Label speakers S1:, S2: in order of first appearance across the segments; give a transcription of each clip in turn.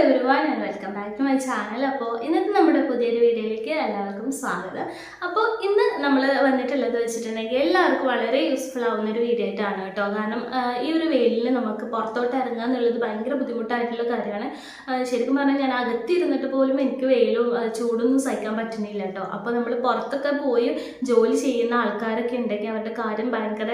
S1: everyone and welcome back to my channel. അപ്പോൾ ഇന്നത്തെ നമ്മുടെ പുതിയൊരു വീഡിയോയിലേക്ക് എല്ലാവർക്കും സ്വാഗതം. അപ്പോൾ ഇന്ന് നമ്മൾ വന്നിട്ടുള്ളത് വെച്ചിട്ടുണ്ടെങ്കിൽ എല്ലാവർക്കും വളരെ യൂസ്ഫുൾ ആവുന്ന ഒരു വീഡിയോ ആയിട്ടാണ് കേട്ടോ. കാരണം ഈ ഒരു വെയിലിൽ നമുക്ക് പുറത്തോട്ട് ഇറങ്ങുക എന്നുള്ളത് ഭയങ്കര ബുദ്ധിമുട്ടായിട്ടുള്ള കാര്യമാണ്. ശരിക്കും പറഞ്ഞാൽ ഞാൻ അകത്തിരുന്നിട്ട് പോലും എനിക്ക് വെയിലും ചൂടൊന്നും സഹിക്കാൻ പറ്റുന്നില്ല കേട്ടോ. അപ്പോൾ നമ്മൾ പുറത്തൊക്കെ പോയി ജോലി ചെയ്യുന്ന ആൾക്കാരൊക്കെ ഉണ്ടെങ്കിൽ അവരുടെ കാര്യം ഭയങ്കര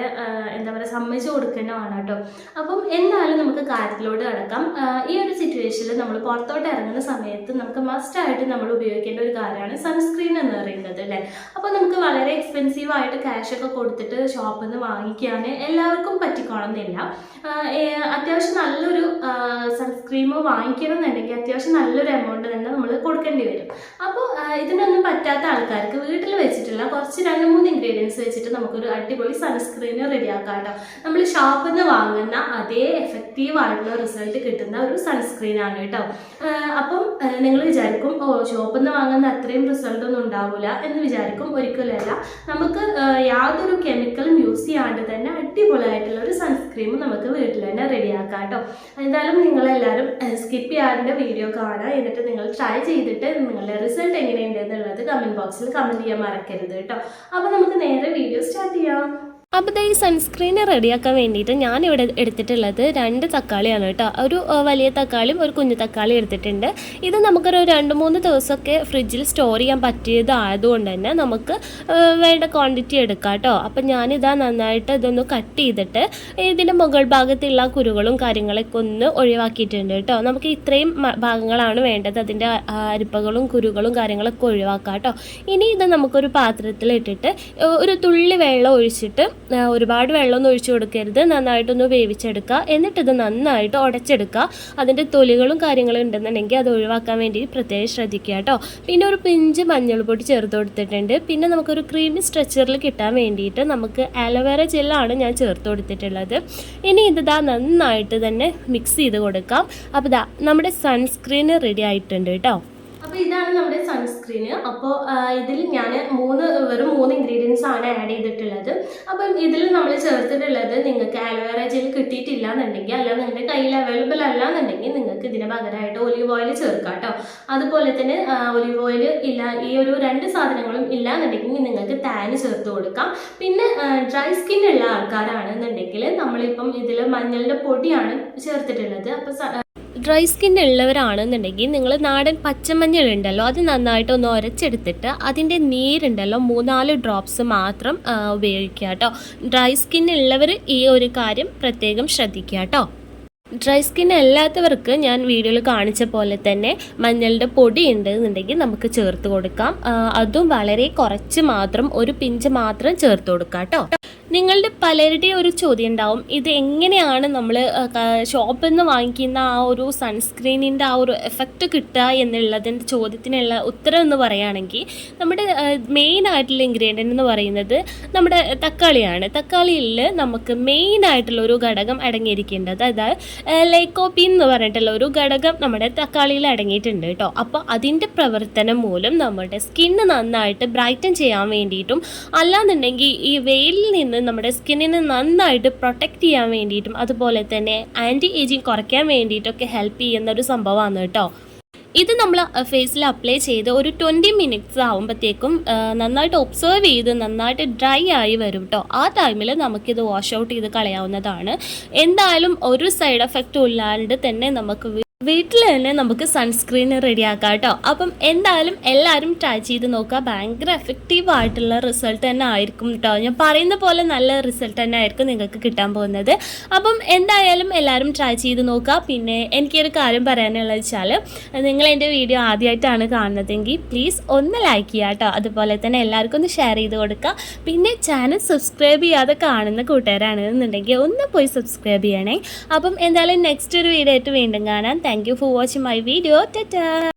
S1: എന്താ പറയുക സമ്മതിച്ചു കൊടുക്കേണ്ടതാണ് കേട്ടോ. അപ്പം എന്നാലും നമുക്ക് കാര്യത്തിലോട്ട് കിടക്കാം. ഈ ഒരു സിറ്റുവേഷനിൽ നമ്മൾ പുറത്തോട്ട് ഇറങ്ങുന്ന സമയത്ത് നമുക്ക് മസ്റ്റായിട്ട് നമ്മൾ ഉപയോഗിക്കേണ്ട ഒരു കാര്യമാണ് സൺസ്ക്രീൻ എന്ന് പറയുന്നത് അല്ലേ. അപ്പോൾ നമുക്ക് വളരെ എക്സ്പെൻസീവ് ആയിട്ട് ക്യാഷൊക്കെ കൊടുത്തിട്ട് ഷോപ്പിൽ നിന്ന് വാങ്ങിക്കാൻ എല്ലാവർക്കും പറ്റിക്കോണമെന്നില്ല. അത്യാവശ്യം നല്ലൊരു സൺസ്ക്രീം വാങ്ങിക്കണം എന്നുണ്ടെങ്കിൽ അത്യാവശ്യം നല്ലൊരു എമൗണ്ട് തന്നെ നമ്മൾ കൊടുക്കേണ്ടി വരും. അപ്പോൾ ഇതിനൊന്നും പറ്റാത്ത ആൾക്കാർക്ക് വീട്ടിൽ വെച്ചിട്ടുള്ള കുറച്ച് 2-3 ഇൻഗ്രീഡിയൻസ് വെച്ചിട്ട് നമുക്കൊരു അടിപൊളി സൺസ്ക്രീൻ റെഡിയാക്കാം കേട്ടോ. നമ്മൾ ഷോപ്പിൽ നിന്ന് വാങ്ങുന്ന അതേ എഫക്റ്റീവ് ആയിട്ടുള്ള റിസൾട്ട് കിട്ടുന്ന ഒരു സൺസ്ക്രീനാണ് കേട്ടോ. അപ്പം നിങ്ങൾ വിചാരിക്കും ഷോപ്പിൽ നിന്ന് വാങ്ങുന്ന അത്രയും റിസൾട്ട് ഒന്നും ഉണ്ടാവില്ല എന്ന് വിചാരിക്കും. ഒരിക്കലല്ല, നമുക്ക് യാതൊരു കെമിക്കലും യൂസ് ചെയ്യാണ്ട് തന്നെ അടിപൊളിയായിട്ടുള്ള ഒരു സൺസ്ക്രീം നമുക്ക് വീട്ടിൽ തന്നെ റെഡിയാക്കാം കേട്ടോ. എന്തായാലും നിങ്ങളെല്ലാവരും സ്കിപ്പ് ചെയ്യാറിൻ്റെ വീഡിയോ കാണാം. എന്നിട്ട് നിങ്ങൾ ട്രൈ ചെയ്തിട്ട് നിങ്ങളുടെ റിസൾട്ട് എങ്ങനെയുണ്ട് എന്നുള്ളത് കമൻറ്റ് ബോക്സിൽ കമൻറ്റ് ചെയ്യാൻ മറക്കരുത് കേട്ടോ. അപ്പോൾ നമുക്ക് നേരെ വീഡിയോ സ്റ്റാർട്ട് ചെയ്യാം.
S2: അപ്പോൾ ഈ സൺസ്ക്രീന് റെഡിയാക്കാൻ വേണ്ടിയിട്ട് ഞാനിവിടെ എടുത്തിട്ടുള്ളത് 2 തക്കാളിയാണ് കേട്ടോ. ഒരു വലിയ തക്കാളിയും ഒരു കുഞ്ഞു തക്കാളി എടുത്തിട്ടുണ്ട്. ഇത് നമുക്കൊരു 2-3 ദിവസമൊക്കെ ഫ്രിഡ്ജിൽ സ്റ്റോർ ചെയ്യാൻ പറ്റിയതായതുകൊണ്ട് തന്നെ നമുക്ക് വേണ്ട ക്വാണ്ടിറ്റി എടുക്കാം കേട്ടോ. അപ്പം ഞാനിതാ നന്നായിട്ട് ഇതൊന്ന് കട്ട് ചെയ്തിട്ട് ഇതിൻ്റെ മുകൾ ഭാഗത്തുള്ള കുരുകളും കാര്യങ്ങളൊക്കെ ഒന്ന് ഒഴിവാക്കിയിട്ടുണ്ട് കേട്ടോ. നമുക്ക് ഇത്രയും ഭാഗങ്ങളാണ് വേണ്ടത്. അതിൻ്റെ അരിപ്പകളും കുരുകളും കാര്യങ്ങളൊക്കെ ഒഴിവാക്കാം കേട്ടോ. ഇനി ഇത് നമുക്കൊരു പാത്രത്തിലിട്ടിട്ട് ഒരു തുള്ളി വെള്ളം ഒഴിച്ചിട്ട്, ഒരുപാട് വെള്ളമൊന്നും ഒഴിച്ചു കൊടുക്കരുത്, നന്നായിട്ടൊന്ന് വേവിച്ചെടുക്കുക. എന്നിട്ടിത് നന്നായിട്ട് ഉടച്ചെടുക്കുക. അതിൻ്റെ തൊലികളും കാര്യങ്ങളും ഉണ്ടെന്നുണ്ടെങ്കിൽ അത് ഒഴിവാക്കാൻ വേണ്ടി പ്രത്യേകം ശ്രദ്ധിക്കുക കേട്ടോ. പിന്നെ ഒരു പിഞ്ച് മഞ്ഞൾപ്പൊടി ചേർത്ത് കൊടുത്തിട്ടുണ്ട്. പിന്നെ നമുക്കൊരു ക്രീമി സ്ട്രെച്ചറിൽ കിട്ടാൻ വേണ്ടിയിട്ട് നമുക്ക് ആലോവേറ ജെല്ലാണ് ഞാൻ ചേർത്ത് കൊടുത്തിട്ടുള്ളത്. ഇനി ഇതാ നന്നായിട്ട് തന്നെ മിക്സ് ചെയ്ത് കൊടുക്കാം. അപ്പോൾ ഇതാ നമ്മുടെ സൺസ്ക്രീൻ റെഡി ആയിട്ടുണ്ട് കേട്ടോ.
S1: അപ്പോൾ ഇതാണ് നമ്മുടെ സൺസ്ക്രീന്. അപ്പോൾ ഇതിൽ ഞാൻ വെറും 3 ഇൻഗ്രീഡിയൻസ് ആണ് ആഡ് ചെയ്തിട്ടുള്ളത്. അപ്പം ഇതിൽ നമ്മൾ ചേർത്തിട്ടുള്ളത് നിങ്ങൾക്ക് ആലോവേറ ജെൽ കിട്ടിയിട്ടില്ല എന്നുണ്ടെങ്കിൽ, അല്ല നിങ്ങളുടെ കയ്യിൽ അവൈലബിൾ അല്ല എന്നുണ്ടെങ്കിൽ നിങ്ങൾക്ക് ഇതിന് പകരമായിട്ട് ഒലിവ് ഓയിൽ ചേർക്കാം കേട്ടോ. അതുപോലെ തന്നെ ഒലിവ് ഓയിൽ ഇല്ല, ഈ ഒരു 2 സാധനങ്ങളും ഇല്ല എന്നുണ്ടെങ്കിൽ നിങ്ങൾക്ക് താൻ ചേർത്ത് കൊടുക്കാം. പിന്നെ ഡ്രൈ സ്കിൻ ഉള്ള ആൾക്കാരാണെന്നുണ്ടെങ്കിൽ നമ്മളിപ്പം ഇതിൽ മഞ്ഞളുടെ പൊടിയാണ് ചേർത്തിട്ടുള്ളത്. അപ്പോൾ
S2: ഡ്രൈ സ്കിൻ ഉള്ളവരാണെന്നുണ്ടെങ്കിൽ നിങ്ങൾ നാടൻ പച്ചമഞ്ഞളുണ്ടല്ലോ, അത് നന്നായിട്ടൊന്ന് ഉരച്ചെടുത്തിട്ട് അതിൻ്റെ നീരുണ്ടല്ലോ 3-4 ഡ്രോപ്സ് മാത്രം ഉപയോഗിക്കുക കേട്ടോ. ഡ്രൈ സ്കിൻ ഉള്ളവർ ഈ ഒരു കാര്യം പ്രത്യേകം ശ്രദ്ധിക്കുക കേട്ടോ. ഡ്രൈ സ്കിൻ അല്ലാത്തവർക്ക് ഞാൻ വീഡിയോയിൽ കാണിച്ച പോലെ തന്നെ മഞ്ഞളുടെ പൊടി ഉണ്ടെന്നുണ്ടെങ്കിൽ നമുക്ക് ചേർത്ത് കൊടുക്കാം. അതും വളരെ കുറച്ച് മാത്രം, ഒരു പിഞ്ച് മാത്രം ചേർത്ത് കൊടുക്കാം കേട്ടോ. നിങ്ങളുടെ പലരുടെയും ഒരു ചോദ്യം ഉണ്ടാവും, ഇത് എങ്ങനെയാണ് നമ്മൾ ഷോപ്പിൽ നിന്ന് വാങ്ങിക്കുന്ന ആ ഒരു സൺസ്ക്രീനിൻ്റെ ആ ഒരു എഫക്റ്റ് കിട്ടുക എന്നുള്ളതിൻ്റെ ചോദ്യത്തിനുള്ള ഉത്തരം എന്ന് പറയുകയാണെങ്കിൽ, നമ്മുടെ മെയിനായിട്ടുള്ള ഇൻഗ്രീഡിയൻ്റ് എന്ന് പറയുന്നത് നമ്മുടെ തക്കാളിയാണ്. തക്കാളിയിൽ നമുക്ക് മെയിനായിട്ടുള്ള ഒരു ഘടകം അടങ്ങിയിരിക്കേണ്ടത്, അതായത് ലൈക്കോപ്പീൻ എന്ന് പറഞ്ഞിട്ടുള്ള ഒരു ഘടകം നമ്മുടെ തക്കാളിയിൽ അടങ്ങിയിട്ടുണ്ട് കേട്ടോ. അപ്പോൾ അതിൻ്റെ പ്രവർത്തനം മൂലം നമ്മുടെ സ്കിന്ന് നന്നായിട്ട് ബ്രൈറ്റൻ ചെയ്യാൻ വേണ്ടിയിട്ടും, അല്ലാന്നുണ്ടെങ്കിൽ ഈ വെയിലിൽ നിന്ന് നമ്മുടെ സ്കിന്നിനെ നന്നായിട്ട് പ്രൊട്ടക്റ്റ് ചെയ്യാൻ വേണ്ടിയിട്ടും, അതുപോലെ തന്നെ ആൻറ്റി ഏജിങ് കുറയ്ക്കാൻ വേണ്ടിയിട്ടൊക്കെ ഹെൽപ്പ് ചെയ്യുന്ന ഒരു സംഭവമാണ് കേട്ടോ. ഇത് നമ്മൾ ഫേസിൽ അപ്ലൈ ചെയ്ത് ഒരു 20 മിനിറ്റ്സ് ആകുമ്പോഴത്തേക്കും നന്നായിട്ട് ഒബ്സർവ് ചെയ്ത് നന്നായിട്ട് ഡ്രൈ ആയി വരും കേട്ടോ. ആ ടൈമിൽ നമുക്കിത് വാഷ് ഔട്ട് ചെയ്ത് കളയാവുന്നതാണ്. എന്തായാലും ഒരു സൈഡ് എഫക്റ്റും ഇല്ലാണ്ട് തന്നെ നമുക്ക് വീട്ടിൽ തന്നെ നമുക്ക് സൺസ്ക്രീൻ റെഡിയാക്കാം കേട്ടോ. അപ്പം എന്തായാലും എല്ലാവരും ട്രൈ ചെയ്ത് നോക്കുക. ഭയങ്കര എഫക്റ്റീവ് ആയിട്ടുള്ള റിസൾട്ട് തന്നെ ആയിരിക്കും കേട്ടോ. ഞാൻ പറയുന്ന പോലെ നല്ല റിസൾട്ട് തന്നെ ആയിരിക്കും നിങ്ങൾക്ക് കിട്ടാൻ പോകുന്നത്. അപ്പം എന്തായാലും എല്ലാവരും ട്രൈ ചെയ്ത് നോക്കുക. പിന്നെ എനിക്കൊരു കാര്യം പറയാനുള്ളത് വെച്ചാൽ, നിങ്ങൾ എൻ്റെ വീഡിയോ ആദ്യമായിട്ടാണ് കാണുന്നതെങ്കിൽ പ്ലീസ് ഒന്ന് ലൈക്ക് ചെയ്യുക കേട്ടോ. അതുപോലെ തന്നെ എല്ലാവർക്കും ഒന്ന് ഷെയർ ചെയ്ത് കൊടുക്കുക. പിന്നെ ചാനൽ സബ്സ്ക്രൈബ് ചെയ്യാതെ കാണുന്ന കൂട്ടുകാരാണെന്നുണ്ടെങ്കിൽ ഒന്ന് പോയി സബ്സ്ക്രൈബ് ചെയ്യണേ. അപ്പം എന്തായാലും നെക്സ്റ്റ് ഒരു വീഡിയോ ആയിട്ട് വീണ്ടും കാണാം. Thank you for watching my video. Ta-ta!